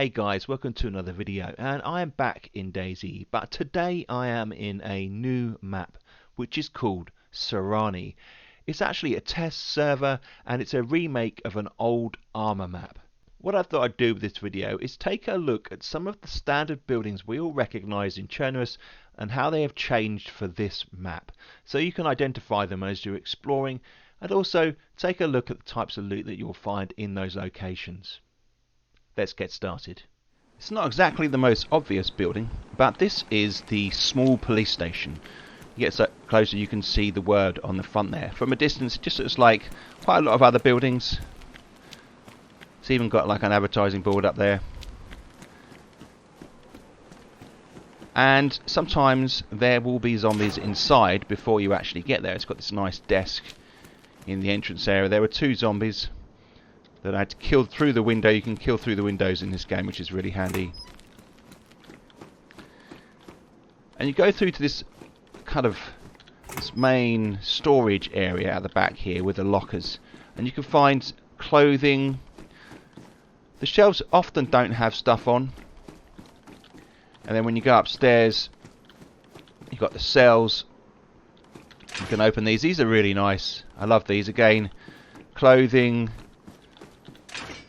Hey guys, welcome to another video, and I am back in DayZ, but today I am in a new map which is called Sahrani. It's actually a test server and it's a remake of an old Arma map. What I thought I'd do with this video is take a look at some of the standard buildings we all recognise in Chernarus and how they have changed for this map, so you can identify them as you're exploring, and also take a look at the types of loot that you'll find in those locations. Let's get started. It's not exactly the most obvious building, but this is the small police station. You get so closer you can see the word on the front there. From a distance it just looks like quite a lot of other buildings. It's even got like an advertising board up there. And sometimes there will be zombies inside before you actually get there. It's got this nice desk in the entrance area. There were 2 zombies that I had to kill through the window. You can kill through the windows in this game, which is really handy. And you go through to this kind of this main storage area at the back here with the lockers, and you can find clothing. The shelves often don't have stuff on, and then when you go upstairs you've got the cells. You can open these. These are really nice. I love these. Again, clothing.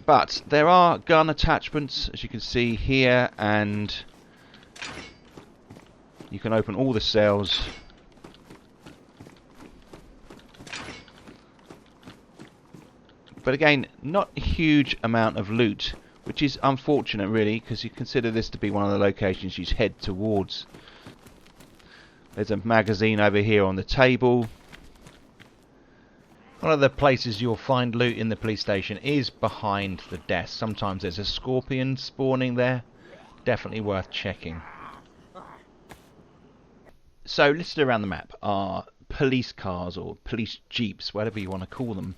But there are gun attachments, as you can see here, and you can open all the cells. But again, not a huge amount of loot, which is unfortunate really, because you consider this to be one of the locations you head towards. There's a magazine over here on the table. One of the places you'll find loot in the police station is behind the desk. Sometimes there's a scorpion spawning there. Definitely worth checking. So listed around the map are police cars or police jeeps, whatever you want to call them.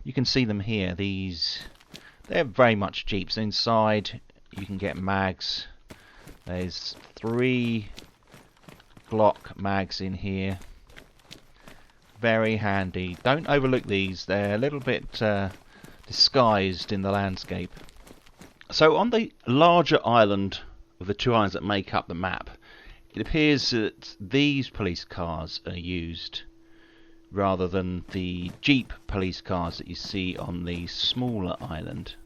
You can see them here. They're very much jeeps. Inside you can get mags. There's 3 Glock mags in here. Very handy. Don't overlook these. They're a little bit disguised in the landscape. So on the larger island of the 2 islands that make up the map, it appears that these police cars are used rather than the jeep police cars that you see on the smaller island.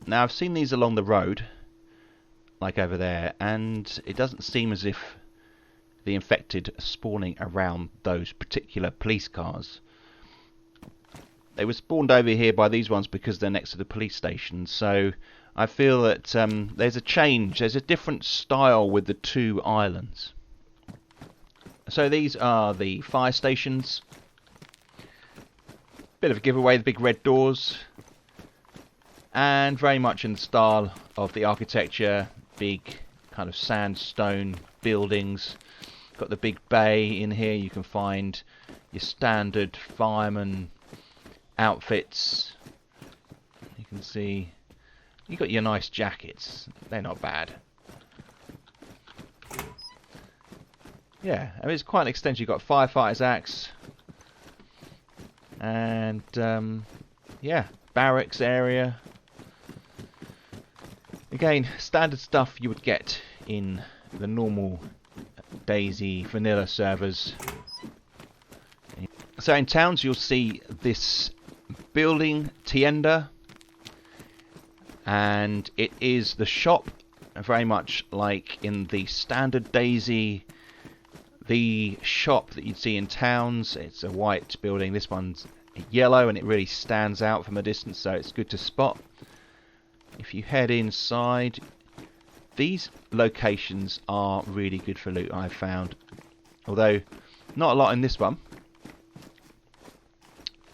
Now I've seen these along the road, like over there, and it doesn't seem as if the infected are spawning around those particular police cars. They were spawned over here by these ones because they're next to the police station, so I feel that there's a change, there's a different style with the 2 islands. So these are the fire stations. Bit of a giveaway, the big red doors, and very much in the style of the architecture, big kind of sandstone buildings. Got the big bay in here. You can find your standard fireman outfits. You can see you got your nice jackets. They're not bad. Yeah, I mean, it's quite an extension. You've got firefighter's axe, and yeah, barracks area. Again, standard stuff you would get in the normal DayZ vanilla servers. So in towns you'll see this building tienda, and it is the shop, very much like in the standard DayZ. The shop that you'd see in towns, it's a white building. This one's yellow and it really stands out from a distance, so it's good to spot. If you head inside, these locations are really good for loot, I've found. Although, not a lot in this one.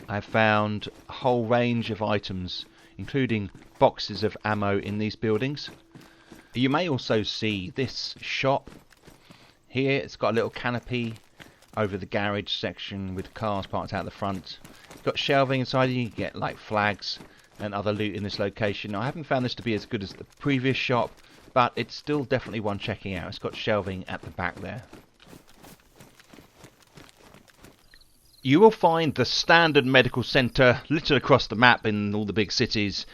I've found a whole range of items, including boxes of ammo in these buildings. You may also see this shop. Here, it's got a little canopy over the garage section with cars parked out the front. It's got shelving inside. You can get like flags and other loot in this location. I haven't found this to be as good as the previous shop, but it's still definitely one checking out. It's got shelving at the back there. You will find the standard medical centre littered across the map in all the big cities,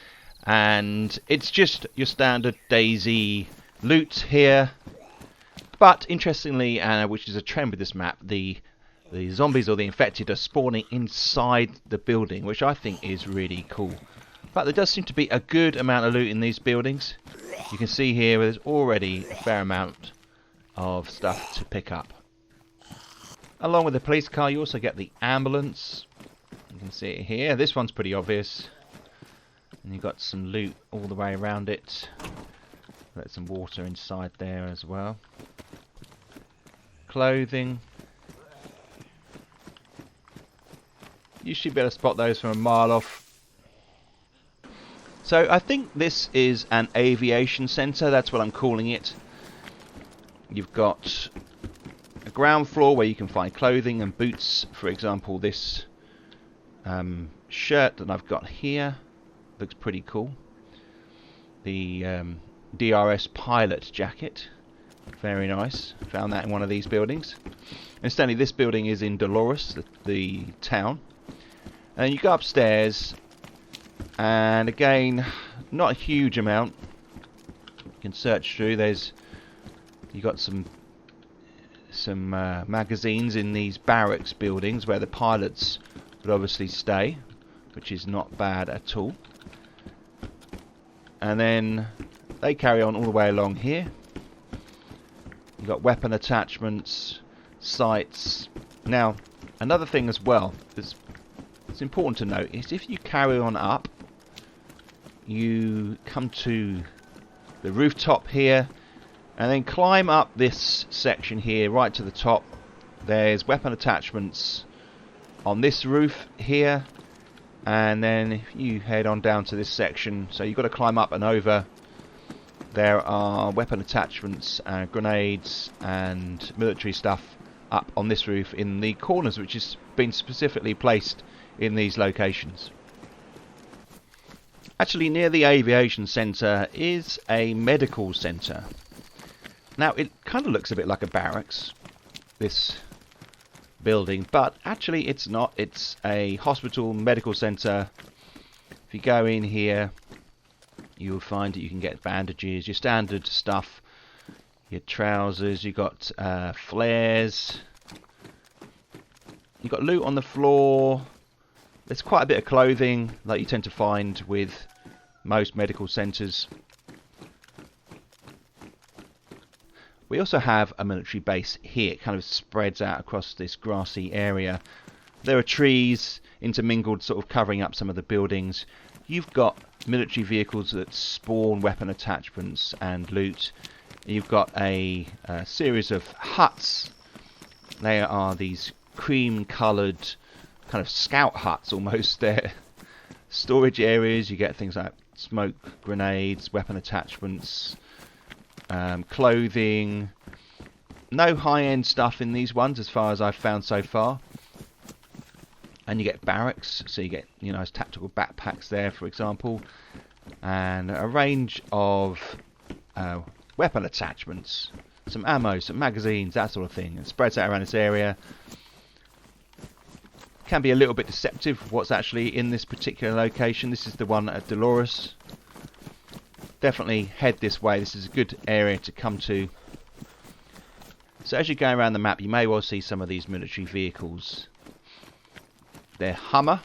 and it's just your standard DayZ loot here. But interestingly, which is a trend with this map, the zombies or the infected are spawning inside the building, which I think is really cool. But there does seem to be a good amount of loot in these buildings. You can see here there's already a fair amount of stuff to pick up. Along with the police car, you also get the ambulance. You can see it here. This one's pretty obvious. And you've got some loot all the way around it. There's some water inside there as well. Clothing. You should be able to spot those from a mile off. So I think this is an aviation centre, that's what I'm calling it. You've got a ground floor where you can find clothing and boots. For example, this shirt that I've got here looks pretty cool. The DRS pilot jacket, very nice. Found that in one of these buildings. Incidentally, this building is in Dolores, the town. And you go upstairs, and again, not a huge amount. You can search through. You got some magazines in these barracks buildings where the pilots would obviously stay, which is not bad at all. And then they carry on all the way along here. You've got weapon attachments, sights. Now, another thing as well that's it's important to note is if you carry on up, you come to the rooftop here and then climb up this section here right to the top. There's weapon attachments on this roof here, and then if you head on down to this section, so you've got to climb up and over, there are weapon attachments and grenades and military stuff up on this roof in the corners, which has been specifically placed in these locations. Actually, near the aviation centre is a medical centre. Now, it kind of looks a bit like a barracks, this building, but actually it's not. It's a hospital medical centre. If you go in here, you'll find that you can get bandages, your standard stuff, your trousers, you've got flares, you've got loot on the floor. There's quite a bit of clothing that you tend to find with most medical centres. We also have a military base here. It kind of spreads out across this grassy area. There are trees intermingled, sort of covering up some of the buildings. You've got military vehicles that spawn weapon attachments and loot. You've got a series of huts. They are these cream-coloured kind of scout huts almost. They're storage areas. You get things like smoke grenades, weapon attachments, clothing. No high-end stuff in these ones as far as I've found so far. And you get barracks, so you get nice tactical backpacks there, for example, and a range of weapon attachments, some ammo, some magazines, that sort of thing. It spreads out around this area. Can be a little bit deceptive what's actually in this particular location. This is the one at Dolores. Definitely head this way. This is a good area to come to. So as you go around the map, you may well see some of these military vehicles. They're Hummer,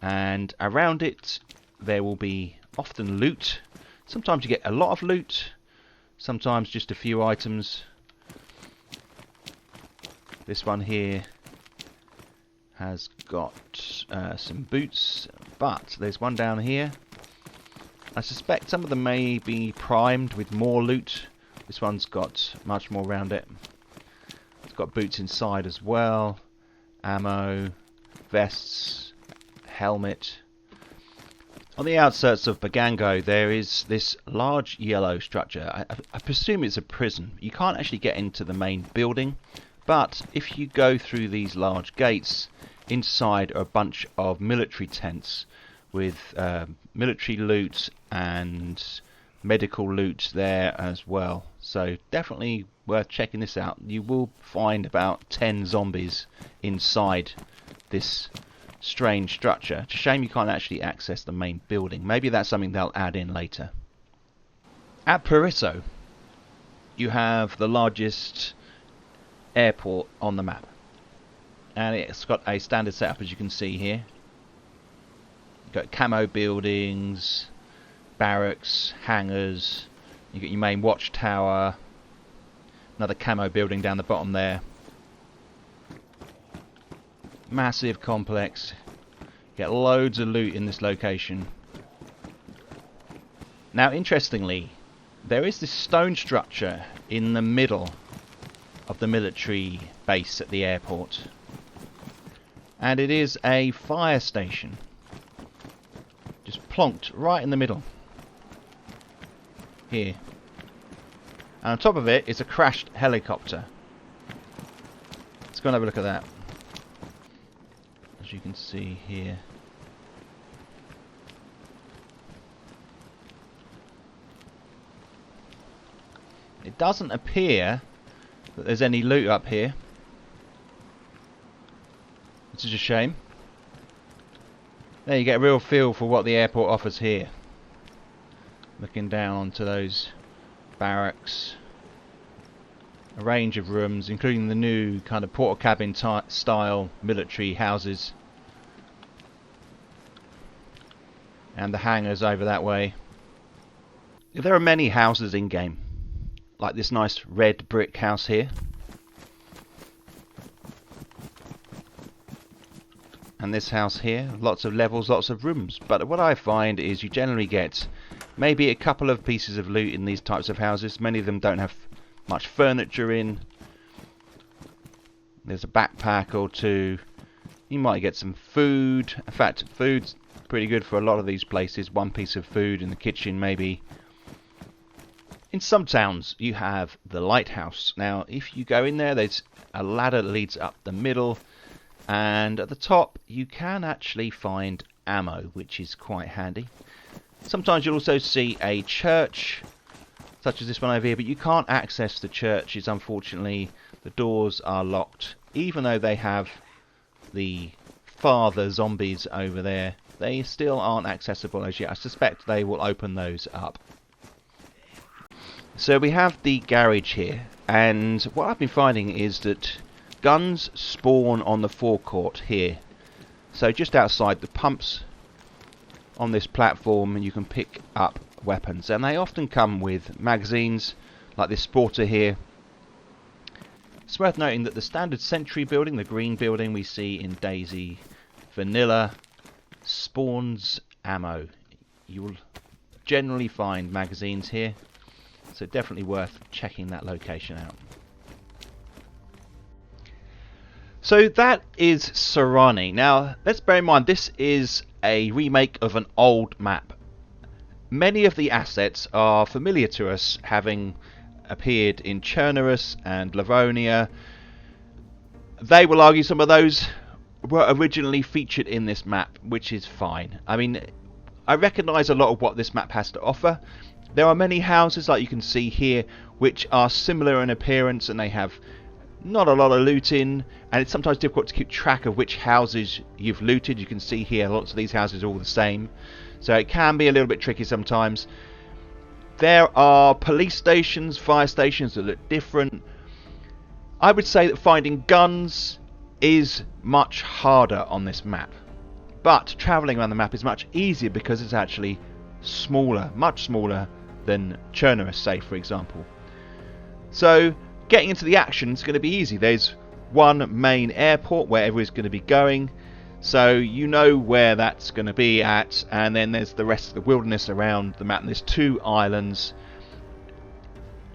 and around it there will be often loot. Sometimes you get a lot of loot, sometimes just a few items. This one here has got some boots, but there's one down here. I suspect some of them may be primed with more loot. This one's got much more around it. It's got boots inside as well, ammo, vests, helmet. On the outskirts of Bagango there is this large yellow structure. I presume it's a prison. You can't actually get into the main building, but if you go through these large gates, inside are a bunch of military tents with military loot and medical loot there as well. So definitely worth checking this out. You will find about 10 zombies inside this strange structure. It's a shame you can't actually access the main building. Maybe that's something they'll add in later. At Pariso, you have the largest airport on the map. And it's got a standard setup, as you can see here. You've got camo buildings, barracks, hangars. You've got your main watchtower. Another camo building down the bottom there. Massive complex. Get loads of loot in this location. Now, interestingly, there is this stone structure in the middle of the military base at the airport. And it is a fire station. Just plonked right in the middle. Here. And on top of it is a crashed helicopter. Let's go and have a look at that. As you can see here. It doesn't appear that there's any loot up here, which is a shame. There you get a real feel for what the airport offers here. Looking down onto those barracks, a range of rooms, including the new kind of porter cabin style military houses, and the hangars over that way. There are many houses in game, like this nice red brick house here, and this house here. Lots of levels, lots of rooms, but what I find is you generally get maybe a couple of pieces of loot in these types of houses. Many of them don't have much furniture in. There's a backpack or two. You might get some food. In fact, food's pretty good for a lot of these places. One piece of food in the kitchen maybe. In some towns you have the lighthouse. Now if you go in there, there's a ladder that leads up the middle, and at the top you can actually find ammo, which is quite handy. Sometimes you'll also see a church, such as this one over here, but you can't access the churches, unfortunately. The doors are locked. Even though they have the father zombies over there, they still aren't accessible as yet. I suspect they will open those up. So we have the garage here, and what I've been finding is that guns spawn on the forecourt here. So just outside the pumps on this platform, you can pick up weapons, and they often come with magazines like this sporter here. It's worth noting that the standard sentry building, the green building we see in DayZ Vanilla, spawns ammo. You will generally find magazines here, so definitely worth checking that location out. So that is Sahrani. Now let's bear in mind this is a remake of an old map. Many of the assets are familiar to us, having appeared in Chernerus and Livonia. They will argue some of those were originally featured in this map, which is fine. I mean, I recognise a lot of what this map has to offer. There are many houses, like you can see here, which are similar in appearance, and they have not a lot of loot in, and it's sometimes difficult to keep track of which houses you've looted. You can see here lots of these houses are all the same, so it can be a little bit tricky sometimes. There are police stations, fire stations that look different. I would say that finding guns is much harder on this map, but travelling around the map is much easier because it's actually smaller, much smaller than Chernerus, say, for example. So getting into the action is going to be easy. There's one main airport where everyone's going to be going, so you know where that's going to be at, and then there's the rest of the wilderness around the map, and there's 2 islands.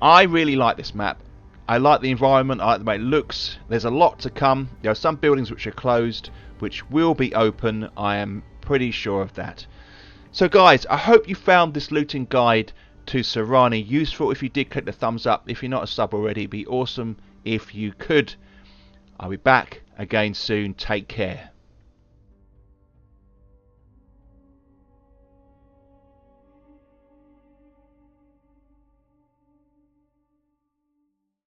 I really like this map. I like the environment, I like the way it looks. There's a lot to come. There are some buildings which are closed, which will be open. I am pretty sure of that. So guys, I hope you found this looting guide to Sahrani useful. If you did, click the thumbs up. If you're not a sub already, it'd be awesome if you could. I'll be back again soon. Take care.